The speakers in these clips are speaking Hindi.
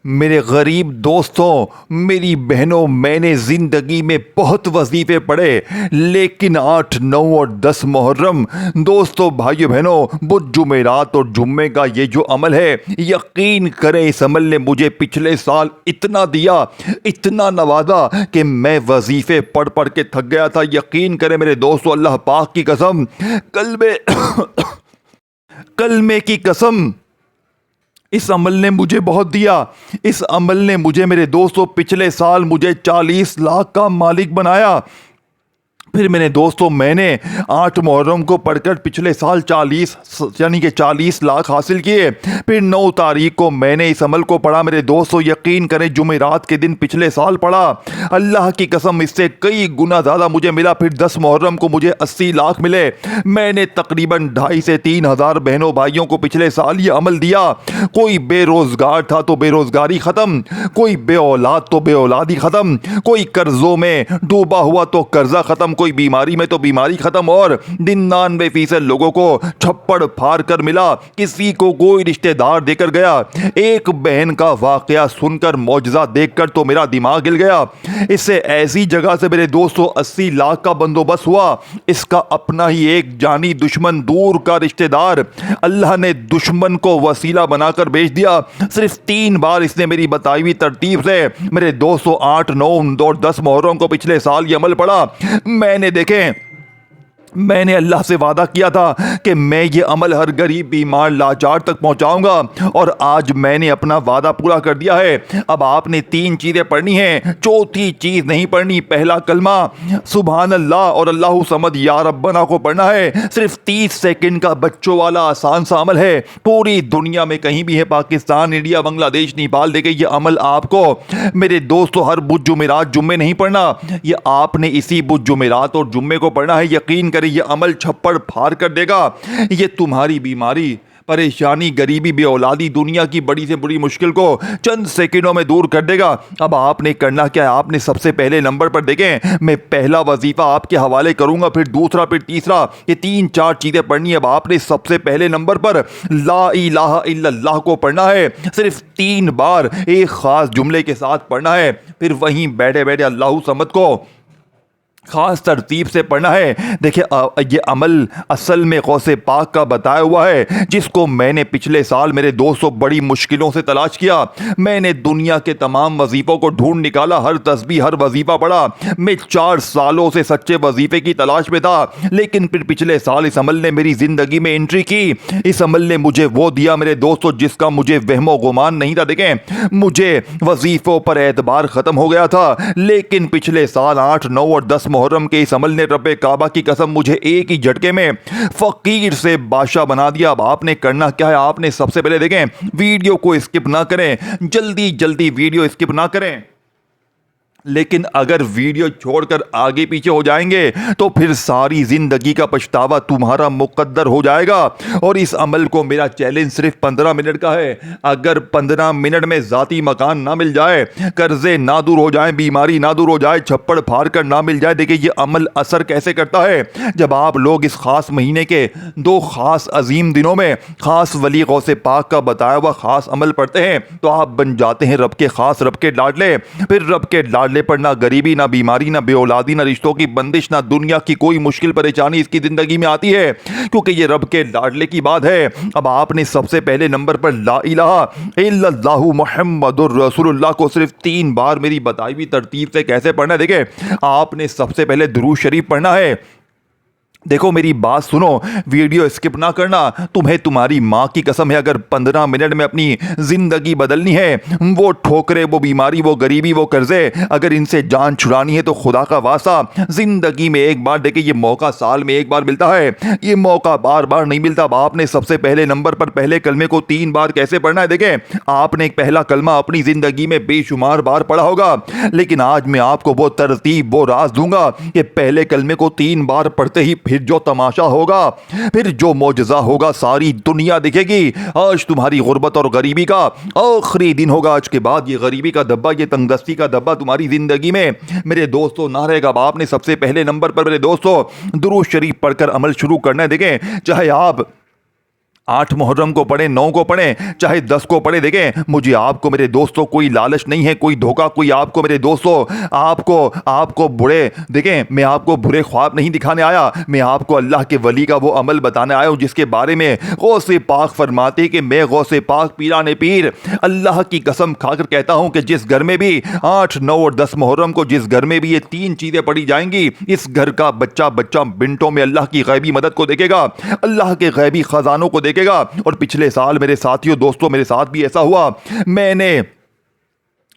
मेरे गरीब दोस्तों, मेरी बहनों, मैंने ज़िंदगी में बहुत वजीफ़े पढ़े, लेकिन 8, 9 और 10 मुहर्रम, दोस्तों, भाइयों बहनों, वो जुमेरात और जुम्मे का ये जो अमल है, यकीन करें इस अमल ने मुझे पिछले साल इतना दिया, इतना नवाजा कि मैं वजीफ़े पढ़ पढ़ के थक गया था। यकीन करें मेरे दोस्तों, अल्लाह पाक की कसम, कलमे की कसम, इस अमल ने मुझे बहुत दिया। इस अमल ने मुझे मेरे दोस्तों पिछले साल मुझे 40 लाख का मालिक बनाया। फिर मैंने 8 मुहर्रम को पढ़कर पिछले साल 40 लाख हासिल किए। फिर 9 तारीख को मैंने इस अमल को पढ़ा मेरे दोस्तों, यकीन करें जुमेरात के दिन पिछले साल पढ़ा। अल्लाह की कसम, इससे कई गुना ज़्यादा मुझे मिला। फिर 10 मुहर्रम को मुझे 80 लाख मिले। मैंने तकरीबन 2,500 से 3,000 बहनों भाइयों को पिछले साल ये अमल दिया। कोई बेरोज़गार था तो बेरोज़गारी ख़त्म, कोई बे औलाद तो बे औलादी ख़त्म, कोई कर्ज़ों में डूबा हुआ तो कर्जा ख़त्म, कोई बीमारी में तो बीमारी खत्म। और 99% लोगों को छप्पड़ फाड़ कर मिला, किसी को कोई रिश्तेदार देकर गया। एक बहन का वाकया सुनकर, मौजज़ा देखकर तो मेरा दिमाग हिल गया। इससे ऐसी जगह से मेरे दोस्तों 80 लाख का बंदोबस्त हुआ। इसका अपना ही एक जानी दुश्मन, दूर का रिश्तेदार, अल्लाह ने दुश्मन को वसीला बनाकर भेज दिया। सिर्फ 3 बार इसने मेरी बताई हुई तरतीब से मेरे दोस्तों 8, 9 और 10 मुहर्रम को पिछले साल ये अमल पड़ा। मैंने अल्लाह से वादा किया था कि मैं ये अमल हर गरीब, बीमार, लाचार तक पहुंचाऊंगा, और आज मैंने अपना वादा पूरा कर दिया है। अब आपने 3 चीज़ें पढ़नी हैं, चौथी चीज़ नहीं पढ़नी। पहला कलमा सुभान अल्लाह और अल्लाहु समद या रब्बना को पढ़ना है। सिर्फ 30 सेकंड का बच्चों वाला आसान सा अमल है। पूरी दुनिया में कहीं भी है, पाकिस्तान, इंडिया, बांग्लादेश, नेपाल, देखे ये अमल आपको मेरे दोस्तों हर बुध जुमेरात जुम्मे नहीं पढ़ना, ये आपने इसी बुध जुमेरात और जुम्मे को पढ़ना है। यकीन करें ये अमल छप्पड़ फाड़ कर देगा। ये तुम्हारी बीमारी, परेशानी, गरीबी, बेऔलादी, दुनिया की बड़ी से बड़ी मुश्किल को चंद सेकंडों में दूर कर देगा। अब आपने करना क्या है, आपने सबसे पहले नंबर पर, देखें, मैं पहला वजीफा आपके हवाले करूंगा, फिर दूसरा, फिर तीसरा, ये 3-4 चीजें पढ़नी है। अब आपने सबसे पहले नंबर पर ला इलाहा इल्लल्लाह को पढ़ना है। सिर्फ 3 बार एक खास जुमले के साथ पढ़ना है। फिर वहीं बैठे बैठे अल्लाहु समद को खास तरतीब से पढ़ना है। देखिए, ये अमल असल में गौसे पाक का बताया हुआ है, जिसको मैंने पिछले साल मेरे दोस्तों बड़ी मुश्किलों से तलाश किया। मैंने दुनिया के तमाम वजीफ़ों को ढूंढ निकाला, हर तस्बीह, हर वजीफ़ा पढ़ा। मैं 4 सालों से सच्चे वजीफ़े की तलाश में था, लेकिन फिर पिछले साल इस अमल ने मेरी ज़िंदगी में एंट्री की। इस अमल ने मुझे वो दिया मेरे दोस्तों जिसका मुझे वहमो गुमान नहीं था। देखें, मुझे वजीफ़ों पर एतबार ख़त्म हो गया था, लेकिन पिछले साल 8, 9 और 10 मुहर्रम के इस अमल ने रब्बे काबा की कसम मुझे एक ही झटके में फकीर से बादशाह बना दिया। अब आपने करना क्या है, आपने सबसे पहले, देखें, वीडियो को स्किप ना करें, जल्दी जल्दी वीडियो स्किप ना करें। लेकिन अगर वीडियो छोड़कर आगे पीछे हो जाएंगे तो फिर सारी जिंदगी का पछतावा तुम्हारा मुकद्दर हो जाएगा। और इस अमल को, मेरा चैलेंज सिर्फ 15 मिनट का है। अगर 15 मिनट में जाती मकान ना मिल जाए, कर्जे ना दूर हो जाए, बीमारी ना दूर हो जाए, छप्पड़ फाड़ कर ना मिल जाए, देखिए ये अमल असर कैसे करता है। जब आप लोग इस खास महीने के 2 खास अजीम दिनों में खास वली गौसे पाक का बताया हुआ खास अमल पढ़ते हैं, तो आप बन जाते हैं रब के खास, रब के लाडले। फिर रब के लाडले पर ना गरीबी, ना बीमारी, ना बेऔलादी, ना रिश्तों की बंदिश, ना दुनिया की कोई मुश्किल परेशानी इसकी जिंदगी में आती है, क्योंकि ये रब के लाडले की बात है। अब आपने सबसे पहले नंबर पर ला इलाहा इल्लल्लाहु मुहम्मदुर रसूलुल्लाह को सिर्फ 3 बार मेरी बताई हुई तरतीब से कैसे पढ़ना है। देखिए, आपने सबसे पहले दुरूद शरीफ पढ़ना है। देखो, मेरी बात सुनो, वीडियो स्किप ना करना। तुम्हें तुम्हारी माँ की कसम है, अगर 15 मिनट में अपनी जिंदगी बदलनी है, वो ठोकरे, वो बीमारी, वो गरीबी, वो कर्जे, अगर इनसे जान छुड़ानी है, तो खुदा का वास्ता जिंदगी में एक बार, देखिए ये मौका साल में एक बार मिलता है, ये मौका बार बार नहीं मिलता। अब आपने सबसे पहले नंबर पर पहले कलमे को 3 बार कैसे पढ़ना है। देखें, आपने एक पहला कलमा अपनी जिंदगी में बेशुमार बार पढ़ा होगा, लेकिन आज मैं आपको वो तरतीब, वो राज दूंगा कि पहले कलमे को 3 बार पढ़ते ही फिर जो तमाशा होगा, फिर जो मौजज़ा होगा, सारी दुनिया दिखेगी। आज तुम्हारी गुर्बत और गरीबी का आखिरी दिन होगा। आज के बाद ये गरीबी का धब्बा, ये तंगदस्ती का धब्बा तुम्हारी जिंदगी में मेरे दोस्तों ना रहेगा। अब आपने सबसे पहले नंबर पर मेरे दोस्तों दुरूद शरीफ पढ़कर अमल शुरू करना है। देखें, चाहे आप 8 मुहर्रम को पढ़े, 9 को पढ़े, चाहे 10 को पढ़े। देखें, मुझे आपको मेरे दोस्तों कोई लालच नहीं है, कोई धोखा, कोई आपको मेरे दोस्तों आपको बुरे, देखें मैं आपको बुरे ख्वाब नहीं दिखाने आया, मैं आपको अल्लाह के वली का वो अमल बताने आया हूँ जिसके बारे में गौसे पाक फरमाते कि मैं गौसे पाक पीराने पीर अल्लाह की कसम खाकर कहता हूँ कि जिस घर में भी 8, 9 और 10 मुहर्रम को जिस घर में भी ये 3 चीजें पढ़ी जाएंगी, इस घर का बच्चा मिनटों में अल्लाह की गैबी मदद को देखेगा, अल्लाह के गैबी खजानों को देखेगा। और पिछले साल मेरे साथियों दोस्तों मेरे साथ भी ऐसा हुआ, मैंने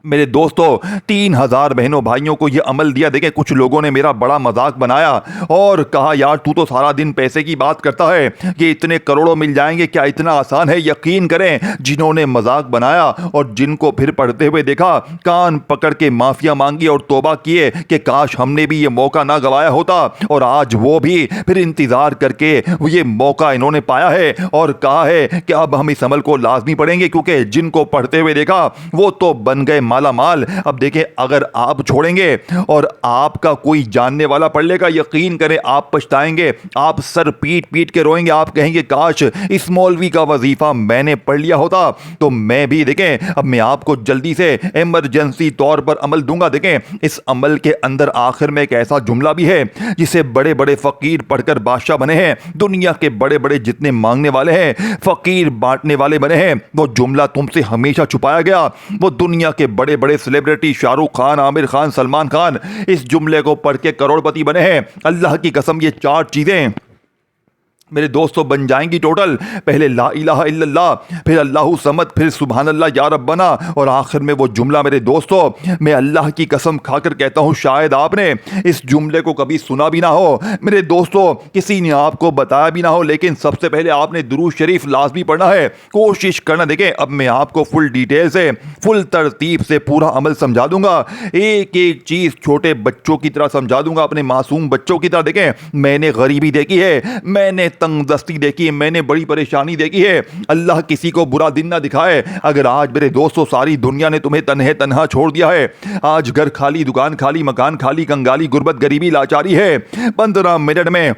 मेरे दोस्तों 3000 बहनों भाइयों को यह अमल दिया। देखें, कुछ लोगों ने मेरा बड़ा मजाक बनाया और कहा यार तू तो सारा दिन पैसे की बात करता है कि इतने करोड़ों मिल जाएंगे, क्या इतना आसान है? यकीन करें, जिन्होंने मजाक बनाया और जिनको फिर पढ़ते हुए देखा, कान पकड़ के माफिया मांगी और तौबा किए कि काश हमने भी ये मौका ना गवाया होता। और आज वो भी फिर इंतजार करके ये मौका इन्होंने पाया है और कहा है कि अब हम इस अमल को लाजमी पढ़ेंगे, क्योंकि जिनको पढ़ते हुए देखा वो तो बन गए माला माल। अब देखें, अगर आप छोड़ेंगे और आपका कोई जानने वाला पढ़ लेगा, यकीन करें आप पछताएंगे, आप सर पीट पीट के रोएंगे, आप कहेंगे काश इस मौलवी का वजीफा मैंने पढ़ लिया होता तो मैं भी। देखें, अब मैं आपको जल्दी से इमरजेंसी तौर पर अमल दूंगा। देखें, इस अमल के अंदर आखिर में एक ऐसा जुमला भी है जिसे बड़े बड़े फकीर पढ़कर बादशाह बने हैं, दुनिया के बड़े बड़े जितने मांगने वाले हैं फकीर बांटने वाले बने हैं। वो जुमला तुमसे हमेशा छुपाया गया। वो दुनिया के बड़े बड़े सेलिब्रिटी शाहरुख खान, आमिर खान, सलमान खान इस जुमले को पढ़ के करोड़पति बने हैं। अल्लाह की कसम, ये 4 चीजें मेरे दोस्तों बन जाएंगी टोटल। पहले ला इलाहा इल्लल्लाह, फिर अल्लाहु समद, फिर सुभान अल्लाह या रब्बना, और आखिर में वो जुमला। मेरे दोस्तों, मैं अल्लाह की कसम खाकर कहता हूं, शायद आपने इस जुमले को कभी सुना भी ना हो, मेरे दोस्तों किसी ने आपको बताया भी ना हो, लेकिन सबसे पहले आपने दुरूद शरीफ लाजमी पढ़ना है, कोशिश करना। देखें, अब मैं आपको फुल डिटेल से, फुल तरतीब से पूरा अमल समझा दूंगा, एक एक चीज छोटे बच्चों की तरह समझा दूंगा, अपने मासूम बच्चों की तरह। देखें, मैंने गरीबी देखी है, मैंने तंगदस्ती देखी है, मैंने बड़ी परेशानी देखी है। अल्लाह किसी को बुरा दिन ना दिखाए। अगर आज मेरे दोस्तों सारी दुनिया ने तुम्हें तन्हा छोड़ दिया है, आज घर खाली, दुकान खाली, मकान खाली, कंगाली, गुर्बत, गरीबी, लाचारी है, 15 मिनट में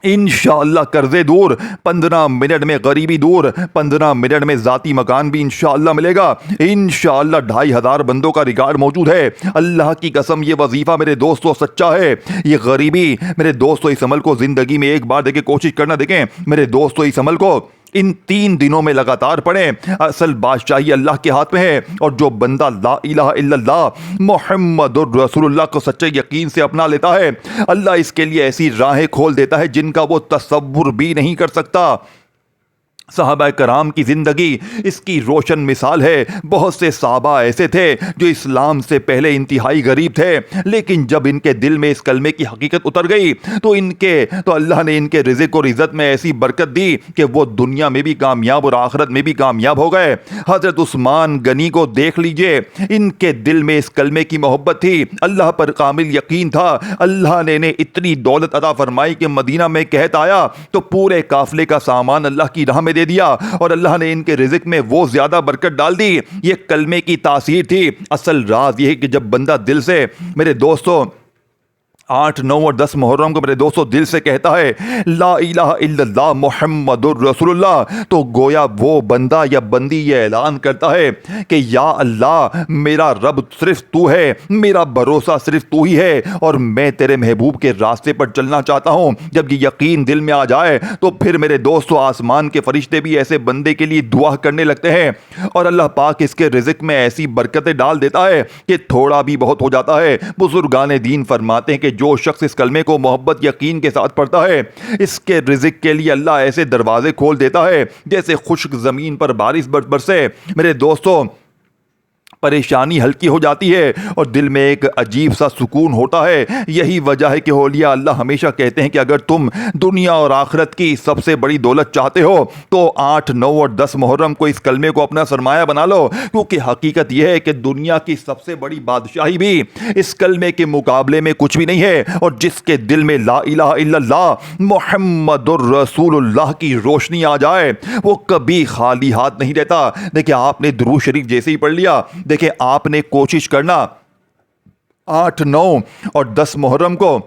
इंशाअल्लाह कर्जे दूर, 15 मिनट में गरीबी दूर, 15 मिनट में जाती मकान भी इंशाअल्लाह मिलेगा। इंशाअल्लाह 2500 बंदों का रिकॉर्ड मौजूद है। अल्लाह की कसम, ये वजीफा मेरे दोस्तों सच्चा है। ये गरीबी, मेरे दोस्तों इस अमल को जिंदगी में एक बार देखे कोशिश करना। देखें मेरे दोस्तों, इस अमल को इन 3 दिनों में लगातार पढ़ें। असल बादशाही अल्लाह के हाथ में है, और जो बंदा ला इलाहा इल्लल्लाह मुहम्मदुर रसूलुल्लाह को सच्चे यकीन से अपना लेता है, अल्लाह इसके लिए ऐसी राहें खोल देता है जिनका वो तसव्वुर भी नहीं कर सकता। सहाबा कराम की जिंदगी इसकी रोशन मिसाल है। बहुत से सहाबा ऐसे थे जो इस्लाम से पहले इंतहाई गरीब थे, लेकिन जब इनके दिल में इस कलमे की हकीकत उतर गई तो अल्लाह ने इनके रिज़्क़ और इज़्ज़त में ऐसी बरकत दी कि वो दुनिया में भी कामयाब और आखिरत में भी कामयाब हो गए। हज़रत उस्मान गनी को देख लीजिए, इनके दिल में इस कलमे की मोहब्बत थी, अल्लाह पर कामिल यकीन था। अल्लाह ने इन्हें इतनी दौलत अता फरमाई कि मदीना में कहत आया तो पूरे काफिले का सामान अल्लाह की राह में दे दिया, और अल्लाह ने इनके रिज़्क़ में वो ज्यादा बरकत डाल दी। ये कलमे की तासीर थी। असल राज ये है कि जब बंदा दिल से, मेरे दोस्तों 8, 9 और 10 मुहर्रम को मेरे दोस्तों दिल से कहता है ला इलाहा इल्लल्लाह मुहम्मदुर रसूलुल्लाह, तो गोया वो बंदा या बंदी ये ऐलान करता है कि या अल्लाह, मेरा रब सिर्फ तू है, मेरा भरोसा सिर्फ तू ही है, और मैं तेरे महबूब के रास्ते पर चलना चाहता हूँ। जब ये यकीन दिल में आ जाए तो फिर मेरे दोस्तों आसमान के फरिश्ते भी ऐसे बंदे के लिए दुआ करने लगते हैं, और अल्लाह पाक इसके रिज़्क़ में ऐसी बरकतें डाल देता है कि थोड़ा भी बहुत हो जाता है। बुजुर्गान दीन फरमाते हैं कि जो शख्स इस कलमे को मोहब्बत यकीन के साथ पढ़ता है, इसके रिज़्क़ के लिए अल्लाह ऐसे दरवाजे खोल देता है जैसे खुश्क ज़मीन पर बारिश बरसे। मेरे दोस्तों, परेशानी हल्की हो जाती है और दिल में एक अजीब सा सुकून होता है। यही वजह है कि औलिया अल्लाह हमेशा कहते हैं कि अगर तुम दुनिया और आखिरत की सबसे बड़ी दौलत चाहते हो तो 8, 9 और 10 मुहर्रम को इस कलमे को अपना सरमाया बना लो, क्योंकि हकीकत यह है कि दुनिया की सबसे बड़ी बादशाही भी इस कलमे के मुकाबले में कुछ भी नहीं है। और जिसके दिल में ला इलाहा इल्लल्लाह मुहम्मदुर रसूलुल्लाह की रोशनी आ जाए, वो कभी खाली हाथ नहीं रहता। देखिए, आपने दुरूद शरीफ जैसे ही पढ़ लिया, देखिए आपने कोशिश करना 8, 9 और 10 मुहर्रम को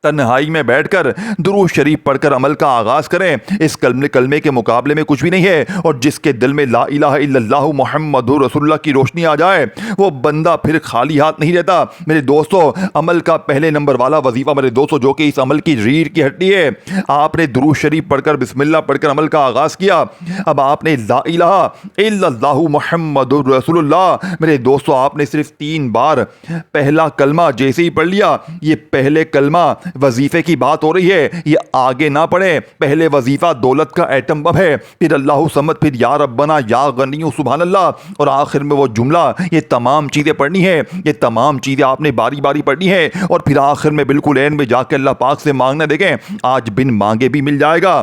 तन्हाई में बैठकर दुरूद शरीफ पढ़कर अमल का आगाज करें। इस कलमे के मुकाबले में कुछ भी नहीं है। और जिसके दिल में ला इलाहा इल्लल्लाहु मुहम्मदुर रसूलुल्लाह की रोशनी आ जाए वो बंदा फिर खाली हाथ नहीं रहता। मेरे दोस्तों, अमल का पहले नंबर वाला वजीफा मेरे दोस्तों, जो कि इस अमल की रीढ़ की हड्डी है, आपने दुरूद शरीफ पढ़कर बिस्मिल्लाह पढ़कर अमल का आगाज किया। अब आपने ला इलाहा इल्लल्लाहु मुहम्मदुर रसूलुल्लाह, मेरे दोस्तों, आपने सिर्फ 3 बार पहला कलमा जैसे ही पढ़ लिया, ये पहले कलमा वजीफे की बात हो रही है, ये आगे ना पढ़े। पहले वजीफा दौलत का एटम बम है, फिर अल्लाहु समद, फिर या रब्बना, या गनियु सुभान अल्लाह, और आखिर में वो जुमला। ये तमाम चीज़ें पढ़नी है, ये तमाम चीज़ें आपने बारी बारी पढ़नी है। और फिर आखिर में बिल्कुल एंड में जाके अल्लाह पाक से मांगना। देखें, आज बिन मांगे भी मिल जाएगा,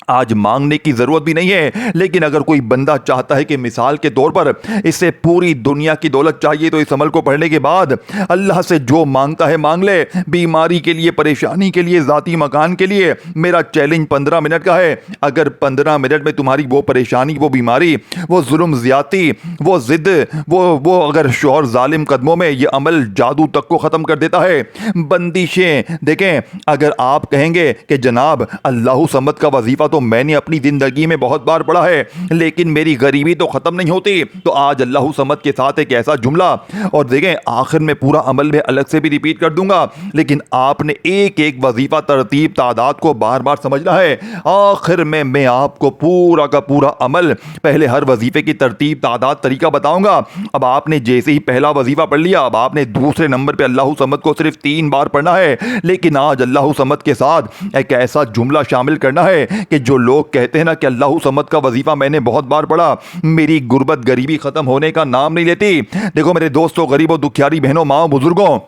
आज मांगने की जरूरत भी नहीं है। लेकिन अगर कोई बंदा चाहता है कि मिसाल के तौर पर इसे पूरी दुनिया की दौलत चाहिए, तो इस अमल को पढ़ने के बाद अल्लाह से जो मांगता है मांग ले। बीमारी के लिए, परेशानी के लिए, जाती मकान के लिए, मेरा चैलेंज 15 मिनट का है। अगर 15 मिनट में तुम्हारी वो परेशानी, वो बीमारी, वो जुल्म ज्यादती, वो जिद, वो अगर शोहर जालिम कदमों में, ये अमल जादू तक को ख़त्म कर देता है। बंदिशें देखें, अगर आप कहेंगे कि जनाब अल्लाहु समद का वजीफा तो मैंने अपनी जिंदगी में बहुत बार पढ़ा है, लेकिन मेरी गरीबी तो खत्म नहीं होती, तो आज अल्लाहु समद के साथ एक ऐसा जुमला, और देखें आखिर में पूरा अमल में अलग से भी रिपीट कर दूंगा, लेकिन आपने एक एक वजीफा, तरतीब, तादाद को बार बार समझना है। आखिर में मैं आपको पूरा का पूरा अमल, पहले हर वजीफे की तरतीब, तादाद, तरीका बताऊंगा। अब आपने जैसे ही पहला वजीफा पढ़ लिया, अब आपने दूसरे नंबर पे अल्लाहु समद को सिर्फ 3 बार पढ़ना है। लेकिन आज अल्लाहु समद के साथ एक ऐसा जुमला शामिल करना है कि जो लोग कहते हैं ना कि अल्लाहु समद का वजीफा मैंने बहुत बार पढ़ा, मेरी गुर्बत, गरीबी खत्म होने का नाम नहीं लेती। देखो मेरे दोस्तों, गरीबों, दुखियारी बहनों, माओ, बुजुर्गों,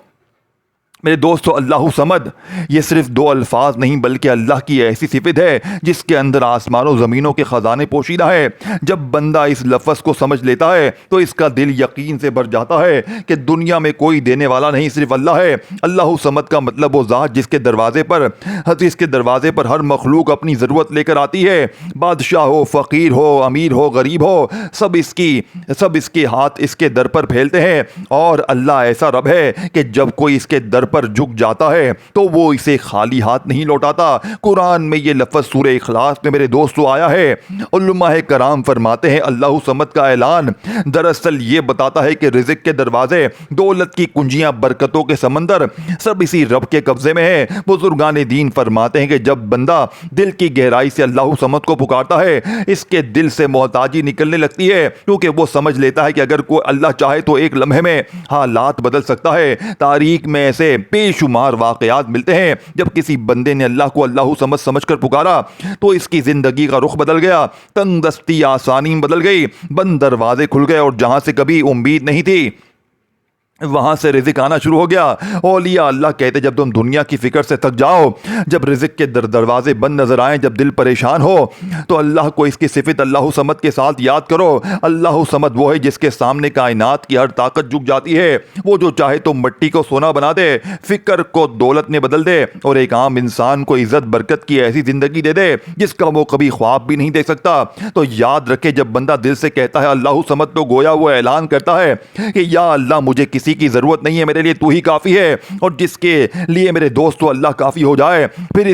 मेरे दोस्तों, अल्लाहु समद ये सिर्फ 2 अल्फाज नहीं, बल्कि अल्लाह की ऐसी सिफत है जिसके अंदर आसमानों ज़मीनों के ख़जाने पोशीदा है। जब बंदा इस लफ्ज़ को समझ लेता है तो इसका दिल यकीन से भर जाता है कि दुनिया में कोई देने वाला नहीं, सिर्फ अल्लाह है। अल्लाहु समद का मतलब वो ज़ात जिसके दरवाजे पर हर मखलूक अपनी ज़रूरत लेकर आती है। बादशाह हो, फ़कीर हो, अमीर हो, गरीब हो, सब इसके हाथ इसके दर पर फैलते हैं। और अल्लाह ऐसा रब है कि जब कोई इसके दर पर झुक जाता है तो वो इसे खाली हाथ नहीं लौटाता। कुरान में ये लफ्ज़ सूरह इखलास में मेरे दोस्तों आया है। उलमाए कराम फरमाते हैं अल्लाहु समद का ऐलान दरअसल ये बताता है कि रिज़्क़ के दरवाजे, दौलत की कुंजियां, बरकतों के समंदर सब इसी रब के कब्जे में है। बुजुर्गान दीन फरमाते हैं कि जब बंदा दिल की गहराई से अल्लाहु समद को पुकारता है, इसके दिल से मोहताजी निकलने लगती है, क्योंकि वो समझ लेता है कि अगर कोई अल्लाह चाहे तो एक लम्हे में हालात बदल सकता है। तारीख में ऐसे बेशुमार वाकयात मिलते हैं जब किसी बंदे ने अल्लाह को अल्लाहु समझ कर पुकारा तो इसकी जिंदगी का रुख बदल गया, तंगदस्ती आसानी बदल गई, बंद दरवाजे खुल गए और जहां से कभी उम्मीद नहीं थी वहां से रिज़्क़ आना शुरू हो गया। औलिया अल्लाह कहते जब तुम दुनिया की फिक्र से थक जाओ, जब रिज़्क़ के दरवाजे बंद नजर आए, जब दिल परेशान हो, तो अल्लाह को इसकी सिफत अल्लाहु समद के साथ याद करो। अल्लाहु समद वो है जिसके सामने कायनात की हर ताकत झुक जाती है। वो जो चाहे तो मिट्टी को सोना बना दे, फिक्र को दौलत में बदल दे और एक आम इंसान को इज्जत बरकत की ऐसी जिंदगी दे दे जिसका वो कभी ख्वाब भी नहीं देख सकता। तो याद रखे, जब बंदा दिल से कहता है अल्लाहु समद, तो गोया वो ऐलान करता है कि या अल्लाह मुझे किसी की जरूरत नहीं है, मेरे लिए तू ही काफी है। और जिसके लिए मेरे दोस्तों अल्लाह काफी हो जाए, फिर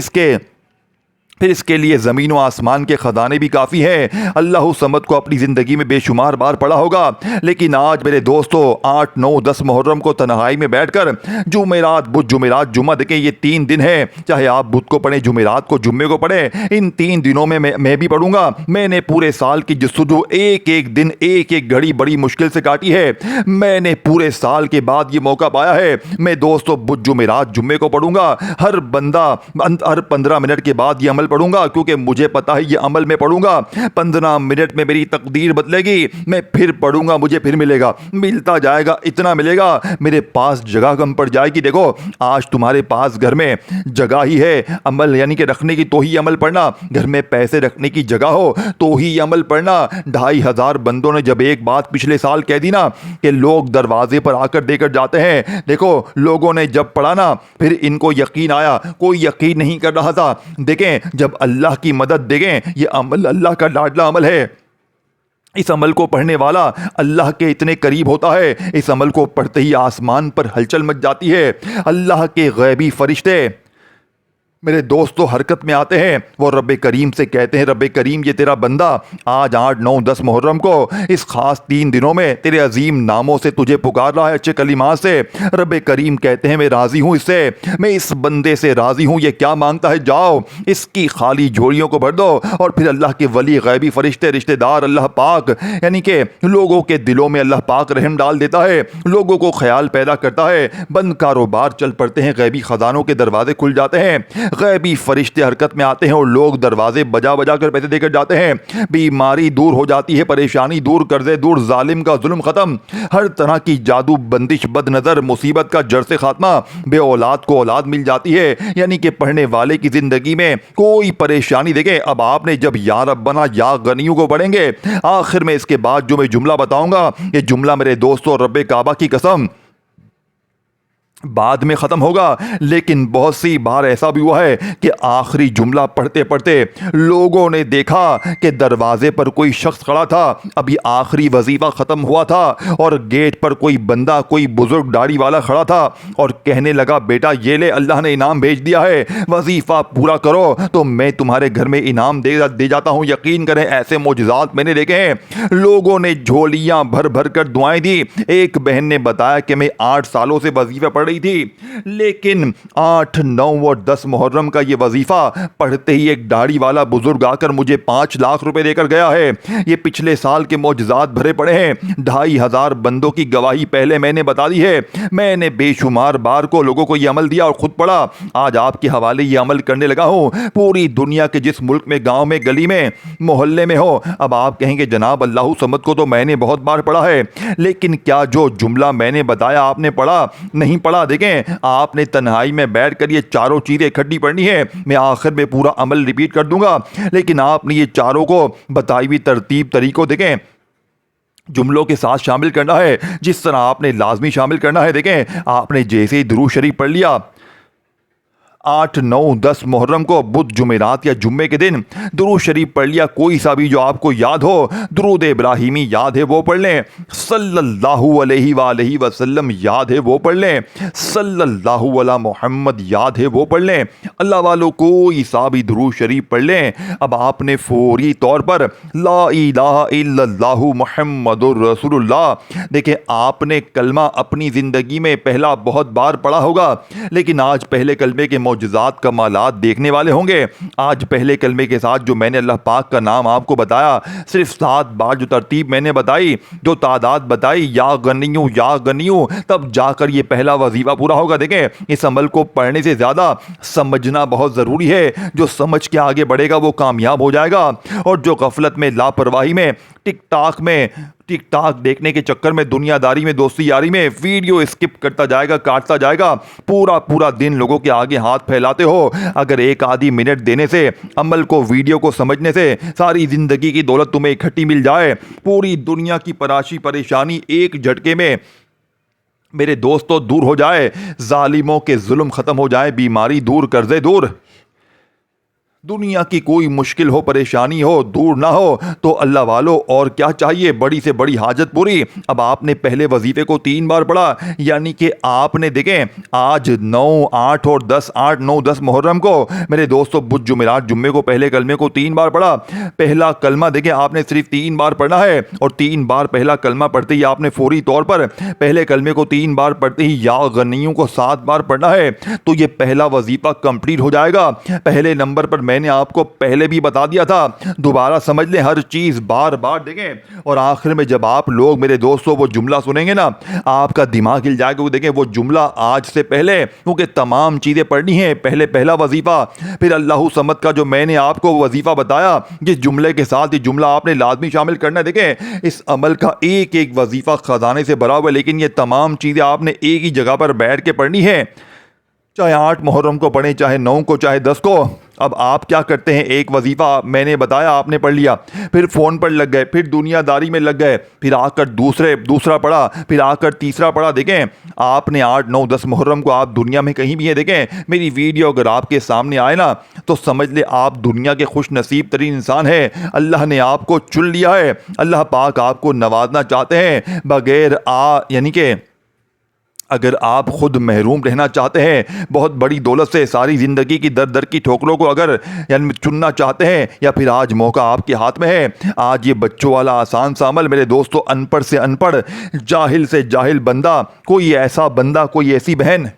इसके लिए ज़मीन व आसमान के ख़जाने भी काफ़ी हैं। अल्लाहु समद को अपनी ज़िंदगी में बेशुमार बार पढ़ा होगा, लेकिन आज मेरे दोस्तों 8, 9, 10 मुहर्रम को तन्हाई में बैठकर जुमेरात, बुध, जुमेरात, जुम्मा, देखें ये 3 दिन है, चाहे आप बुध को पढ़ें, जुमेरात को, जुम्मे को पढ़ें, इन 3 दिनों में मैं भी पढ़ूंगा। मैंने पूरे साल की जस्तुजू एक एक दिन, एक एक घड़ी बड़ी मुश्किल से काटी है। मैंने पूरे साल के बाद ये मौका पाया है। मैं दोस्तों बुध, जुमेरात, जुम्मे को पढ़ूंगा। हर 15 मिनट के बाद ये अमल पढ़ूंगा, क्योंकि मुझे पता है ये अमल में पढ़ूंगा 15 मिनट में मेरी तकदीर बदलेगी। मैं फिर पढ़ूंगा, मुझे फिर मिलेगा, मिलता जाएगा, इतना मिलेगा, मेरे पास जगह कम पड़ जाएगी। देखो आज तुम्हारे पास घर में जगह ही है अमल यानी कि रखने की, तो ही अमल पढ़ना। घर में पैसे रखने की जगह हो तो ही अमल पढ़ना। 2,500 बंदों ने जब एक बात पिछले साल कह दी ना कि लोग दरवाजे पर आकर देकर जाते हैं, देखो लोगों ने जब पढ़ा ना फिर इनको यकीन आया, कोई यकीन नहीं कर रहा था। देखें जब अल्लाह की मदद देखें, ये अमल अल्लाह का लाडला अमल है। इस अमल को पढ़ने वाला अल्लाह के इतने करीब होता है, इस अमल को पढ़ते ही आसमान पर हलचल मच जाती है। अल्लाह के गैबी फरिश्ते मेरे दोस्तों हरकत में आते हैं। वो रब्बे करीम से कहते हैं, रब्बे करीम ये तेरा बंदा आज 8, 9, 10 मुहर्रम को इस खास 3 दिनों में तेरे अजीम नामों से तुझे पुकार रहा है, अच्छे कलिमा से। रब्बे करीम कहते हैं मैं राज़ी हूँ इससे, मैं इस बंदे से राज़ी हूँ। ये क्या मांगता है, जाओ इसकी खाली झोलियों को भर दो। और फिर अल्लाह के वली गैबी फरिश्ते रिश्तेदार अल्लाह पाक यानी कि लोगों के दिलों में अल्लाह पाक रहम डाल देता है, लोगों को ख्याल पैदा करता है, बंद कारोबार चल पड़ते हैं, गैबी ख़जानों के दरवाजे खुल जाते हैं, गैबी फरिश्ते हरकत में आते हैं और लोग दरवाजे बजा बजा कर पैसे देकर जाते हैं। बीमारी दूर हो जाती है, परेशानी दूर, कर्जे दूर, जालिम का जुल्म खत्म, हर तरह की जादू बंदिश बदनजर मुसीबत का जड़ से खात्मा, बे औलाद को औलाद मिल जाती है। यानी कि पढ़ने वाले की जिंदगी में कोई परेशानी देखे। अब आपने जब या रब्बना या गनियों को पढ़ेंगे, आखिर में इसके बाद जो मैं जुमला बताऊंगा, ये जुमला मेरे दोस्तों रब्बे काबा की कसम बाद में ख़त्म होगा, लेकिन बहुत सी बार ऐसा भी हुआ है कि आखिरी जुमला पढ़ते पढ़ते लोगों ने देखा कि दरवाजे पर कोई शख्स खड़ा था, अभी आखिरी वजीफ़ा ख़त्म हुआ था और गेट पर कोई बंदा, कोई बुजुर्ग दाढ़ी वाला खड़ा था और कहने लगा बेटा ये ले अल्लाह ने इनाम भेज दिया है, वजीफ़ा पूरा करो तो मैं तुम्हारे घर में इनाम दे जाता हूँ। यकीन करें ऐसे मोजज़ात मैंने देखे हैं। लोगों ने झोलियाँ भर भर कर दुआएं दी। एक बहन ने बताया कि मैं 8 सालों से वजीफ़ा पढ़ थी, लेकिन 8, 9 और 10 मुहर्रम का ये वजीफा पढ़ते ही एक दाढ़ी वाला बुजुर्ग आकर मुझे 5 लाख रुपए देकर गया है। ये पिछले साल के मौजज़ात भरे पड़े हैं। 2,500 बंदों की गवाही पहले मैंने बता दी है। मैंने बेशुमार बार को लोगों को ये अमल दिया और खुद पढ़ा। आज आपके हवाले ये अमल करने लगा हूं। पूरी दुनिया के जिस मुल्क में, गांव में, गली में, मोहल्ले में हो, अब आप कहेंगे जनाब अल्लाहु समद को तो मैंने बहुत बार पढ़ा है, लेकिन क्या जो जुमला मैंने बताया आपने पढ़ा? नहीं पढ़ा। देखें आपने तन्हाई में बैठ कर ये चारों चीजें इकट्ठी पढ़नी है। मैं आखिर में पूरा अमल रिपीट कर दूंगा, लेकिन आपने ये चारों को बताई हुई तरतीब तरीकों देखें जुमलों के साथ शामिल करना है, जिस तरह आपने लाजमी शामिल करना है। देखें आपने जैसे ही दुरूद शरीफ पढ़ लिया 8, 9, 10 मुहर्रम को बुध, जुमेरात या जुम्मे के दिन दुरूद शरीफ पढ़ लिया, कोई सा भी जो आपको याद हो, दुरूद इब्राहिमी याद है वो पढ़ लें, सल्लल्लाहु अलैहि वसल्लम याद है वो पढ़ लें, सल्लल्लाहु अला मुहम्मद याद है वो पढ़ लें। अल्लाह वालों कोई सा भी दुरूद शरीफ पढ़ लें। अब आपने फौरी तौर पर ला इलाहा इल्लल्लाहु मुहम्मदुर रसूलुल्लाह, देखिए आपने कलमा अपनी ज़िंदगी में पहला बहुत बार पढ़ा होगा, लेकिन आज पहले कलमे के मौजज़ात कमालात देखने वाले होंगे। आज पहले कलमे के साथ जो मैंने अल्लाह पाक का नाम आपको बताया, सिर्फ 7 बार जो तरतीब मैंने बताई, जो तादाद बताई, या गनियूं, तब जाकर ये पहला वजीफा पूरा होगा। देखें इस अमल को पढ़ने से ज़्यादा समझना बहुत ज़रूरी है। जो समझ के आगे बढ़ेगा वो कामयाब हो जाएगा, और जो गफलत में, लापरवाही में, टिक टाक देखने के चक्कर में, दुनियादारी में, दोस्ती यारी में वीडियो स्किप करता जाएगा, काटता जाएगा, पूरा दिन लोगों के आगे हाथ फैलाते हो। अगर एक आधी मिनट देने से, अमल को, वीडियो को समझने से सारी जिंदगी की दौलत तुम्हें इकट्ठी मिल जाए, पूरी दुनिया की परेशानी एक झटके में मेरे दोस्तों दूर हो जाए, जालिमों के जुल्म खत्म हो जाए, बीमारी दूर, कर्जे दूर, दुनिया की कोई मुश्किल हो, परेशानी हो, दूर ना हो, तो अल्लाह वालों और क्या चाहिए? बड़ी से बड़ी हाजत पूरी। अब आपने पहले वजीफे को 3 बार पढ़ा, यानी कि आपने देखें आज 9, 8 और 10, 8, 9, 10 मुहर्रम को मेरे दोस्तों बुध, जुमेरात, जुम्मे को पहले कलमे को 3 बार पढ़ा। पहला कलमा देखें आपने सिर्फ 3 बार पढ़ना है, और 3 बार पहला कलमा पढ़ते ही आपने फौरी तौर पर पहले कलमे को 3 बार पढ़ते ही या गनियों को 7 बार पढ़ना है, तो ये पहला वजीफा कंप्लीट हो जाएगा। पहले नंबर पर मैंने आपको पहले भी बता दिया था, दोबारा समझ लें, हर चीज बार बार देखें, और आखिर में जब आप लोग मेरे दोस्तों वो जुमला सुनेंगे ना, आपका दिमाग हिल जाएगा। वो देखें वो जुमला आज से पहले, क्योंकि तमाम चीजें पढ़नी है, पहले पहला वजीफा, फिर अल्लाहु समद का जो मैंने आपको वजीफा बताया, जिस जुमले के साथ ये जुमला आपने लाजमी शामिल करना है। देखें इस अमल का एक एक वजीफा खजाने से भरा हुआ है, लेकिन ये तमाम चीजें आपने एक ही जगह पर बैठ के पढ़नी है। चाहे 8 मुहर्रम को पढ़ें, चाहे 9 को, चाहे 10 को। अब आप क्या करते हैं, एक वजीफ़ा मैंने बताया, आपने पढ़ लिया, फिर फ़ोन पर लग गए, फिर दुनियादारी में लग गए, फिर आकर दूसरा पढ़ा, फिर आकर तीसरा पढ़ा। देखें, आपने 8, 9, 10 मुहर्रम को आप दुनिया में कहीं भी है, देखें मेरी वीडियो अगर आपके सामने आए ना तो समझ ले आप दुनिया के खुश नसीब तरीन इंसान हैं। अल्लाह ने आपको चुन लिया है, अल्लाह पाक आपको नवाजना चाहते हैं बगैर यानी कि अगर आप खुद महरूम रहना चाहते हैं बहुत बड़ी दौलत से, सारी ज़िंदगी की दर दर की ठोकरों को अगर यानी चुनना चाहते हैं, या फिर आज मौका आपके हाथ में है। आज ये बच्चों वाला आसान सा अमल मेरे दोस्तों, अनपढ़ से अनपढ़, जाहिल से जाहिल बंदा, कोई ऐसा बंदा, कोई ऐसी बहन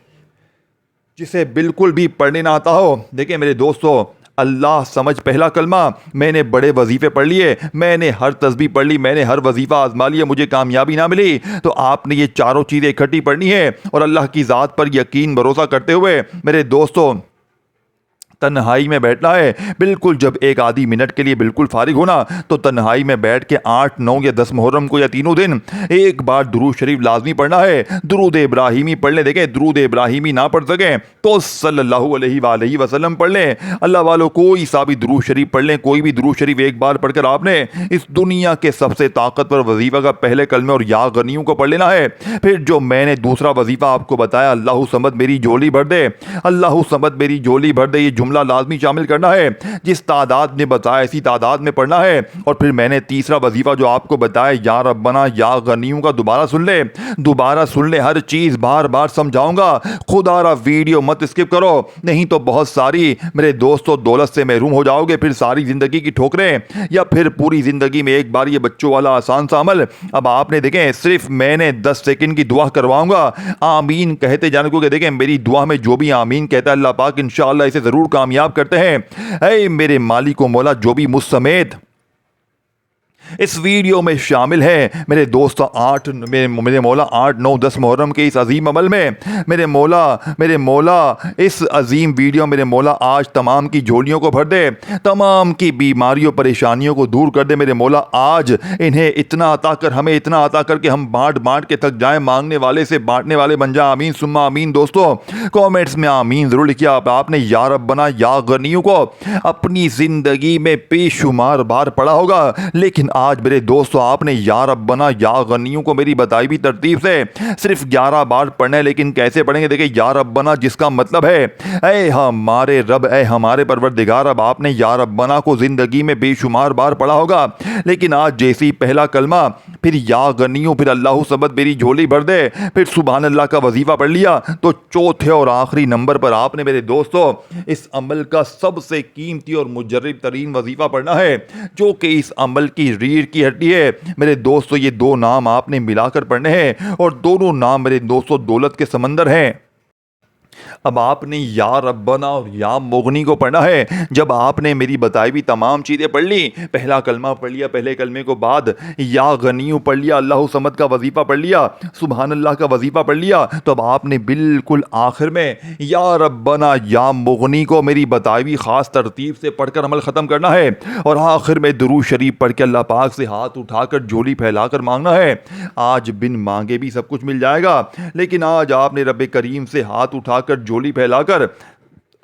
जिसे बिल्कुल भी पढ़ने ना आता हो, देखिए मेरे दोस्तों, अल्लाह समझ पहला कलमा, मैंने बड़े वजीफ़े पढ़ लिए, मैंने हर तस्बीह पढ़ ली, मैंने हर वजीफ़ा आजमा लिया, मुझे कामयाबी ना मिली, तो आपने ये चारों चीज़ें इकट्ठी पढ़नी है और अल्लाह की ज़ात पर यकीन भरोसा करते हुए मेरे दोस्तों तन्हाई में बैठना है। बिल्कुल जब एक आधी मिनट के लिए बिल्कुल फारिग होना तो तन्हाई में बैठ के 8, 9 या 10 मुहर्रम को या तीनों दिन एक बार दुरूद शरीफ लाजमी पढ़ना है। दुरूद इब्राहिमी पढ़ लें, देखें दुरूद इब्राहिमी ना पढ़ सकें तो सल्लल्लाहु अलैहि वसल्लम पढ़ लें। अल्लाह वालों कोई सा भी दुरूद शरीफ पढ़ लें, कोई भी दुरूद शरीफ एक बार पढ़कर आपने इस दुनिया के सबसे ताकतवर वजीफ़ा का पहले कलमे और या गनियों को पढ़ लेना है। फिर जो मैंने दूसरा वजीफ़ा आपको बताया, अल्लाहु समद मेरी झोली भर दे, अल्लाहु समद मेरी झोली भर दे, ये जुमला लाजमी शामिल करना है। जिस तादाद ने बताया इसी तादाद में पढ़ना है। और फिर मैंने तीसरा वजीफा जो आपको बताया, या रब्बना या गनियों का दोबारा सुन ले, हर चीज बार बार समझाऊंगा, खुदारा वीडियो मत स्किप करो, नहीं तो बहुत सारी मेरे दोस्तों दौलत से महरूम हो जाओगे, फिर सारी जिंदगी की ठोकरें, या फिर पूरी जिंदगी में एक बार ये बच्चों वाला आसान सा अमल। अब आपने देखें सिर्फ मैंने 10 सेकंड की दुआ करवाऊंगा, आमीन कहते जाने को। देखें मेरी दुआ में जो भी आमीन कहता है अल्लाह पाक इंशाअल्लाह इसे जरूर कामयाब करते हैं। ऐ मेरे मालिक व मौला, जो भी मुझ समेत इस वीडियो में शामिल है मेरे दोस्तों, मेरे मौला 8, 9, 10 मुहर्रम के इस अजीम अमल में मेरे मौला इस अजीम वीडियो मेरे मौला आज तमाम की झोलियों को भर दे, तमाम की बीमारियों परेशानियों को दूर कर दे। मेरे मौला आज इन्हें इतना अता कर, हमें इतना अता कर कि हम बांट बांट के थक जाएं, मांगने वाले से बांटने वाले बन जाए। आमीन सुम्मा आमीन। दोस्तों कॉमेंट्स में आमीन जरूर लिखिए। आपने या रब्बना या गनियों को अपनी जिंदगी में बेशुमार बार पढ़ा होगा, लेकिन आज मेरे दोस्तों आपने या रब्बना या गनियों को मेरी बताई भी तरतीब से सिर्फ 11 बार पढ़ना है। लेकिन कैसे पढ़ेंगे? देखिए या रब्बना जिसका मतलब है ऐ हमारे रब, ऐ हमारे परवरदिगार। अब आपने या रब्बना को जिंदगी में बेशुमार बार पढ़ा होगा, लेकिन आज जैसे ही पहला कलमा, फिर या गनियों, फिर अल्लाहु समद मेरी झोली भर दे, फिर सुभान अल्लाह का वजीफा पढ़ लिया, तो चौथे और आखिरी नंबर पर आपने मेरे दोस्तों इस अमल का सबसे कीमती और मुजर्रब तरीन वजीफा पढ़ना है, जो कि इस अमल की रीढ़ की हड्डी है। मेरे दोस्तों ये दो नाम आपने मिलाकर पढ़ने हैं और दोनों नाम मेरे दोस्तों दौलत के समंदर हैं। अब आपने या रब्बना और या मुगनी को पढ़ना है। जब आपने मेरी बताई भी तमाम चीज़ें पढ़ ली, पहला कलमा पढ़ लिया, पहले कलमे को बाद या गनियों पढ़ लिया, अल्लाह समद का वजीफ़ा पढ़ लिया, सुभान अल्लाह का वजीफ़ा पढ़ लिया, तो अब आपने बिल्कुल आखिर में या रब्बना या मुगनी को मेरी बताई भी ख़ास तरतीब से पढ़कर अमल ख़त्म करना है। और आखिर में दुरूद शरीफ पढ़ के अल्लाह पाक से हाथ उठाकर झोली फैलाकर मांगना है। आज बिन मांगे भी सब कुछ मिल जाएगा, लेकिन आज आपने रब करीम से हाथ उठाकर झोली फैलाकर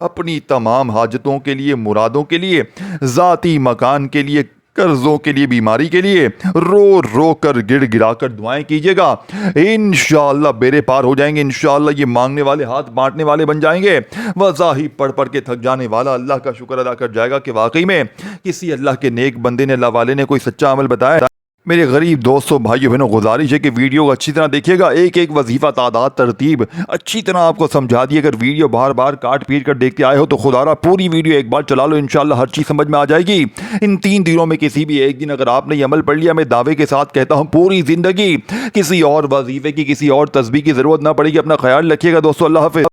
अपनी तमाम हाजतों के लिए, मुरादों के लिए, ज़ाती मकान के लिए, कर्जों के लिए, बीमारी के लिए रो रो कर गिड़ गिरा कर दुआएं कीजिएगा। इंशाअल्लाह बेड़े पार हो जाएंगे। इंशाअल्लाह ये मांगने वाले हाथ बांटने वाले बन जाएंगे। वज़ाही पढ़ पढ़ के थक जाने वाला अल्लाह का शुक्र अदा कर जाएगा कि वाकई में किसी अल्लाह के नेक बंदे ने, अल्लाह वाले ने कोई सच्चा अमल बताया। मेरे गरीब दोस्तों भाइयों बहनों, गुजारिश है कि वीडियो को अच्छी तरह देखिएगा, एक एक वजीफ़ा, तादाद, तरतीब अच्छी तरह आपको समझा दी। अगर वीडियो बार बार काट पीट कर देखते आए हो तो खुदारा पूरी वीडियो एक बार चला लो, इंशाल्लाह हर चीज़ समझ में आ जाएगी। इन 3 दिनों में किसी भी एक दिन अगर आपने ये अमल पढ़ लिया, मैं दावे के साथ कहता हूँ पूरी ज़िंदगी किसी और वजीफ़े की, किसी और तस्बीह की ज़रूरत ना पड़ेगी। अपना ख्याल रखिएगा दोस्तों, अल्लाह हाफ़िज़।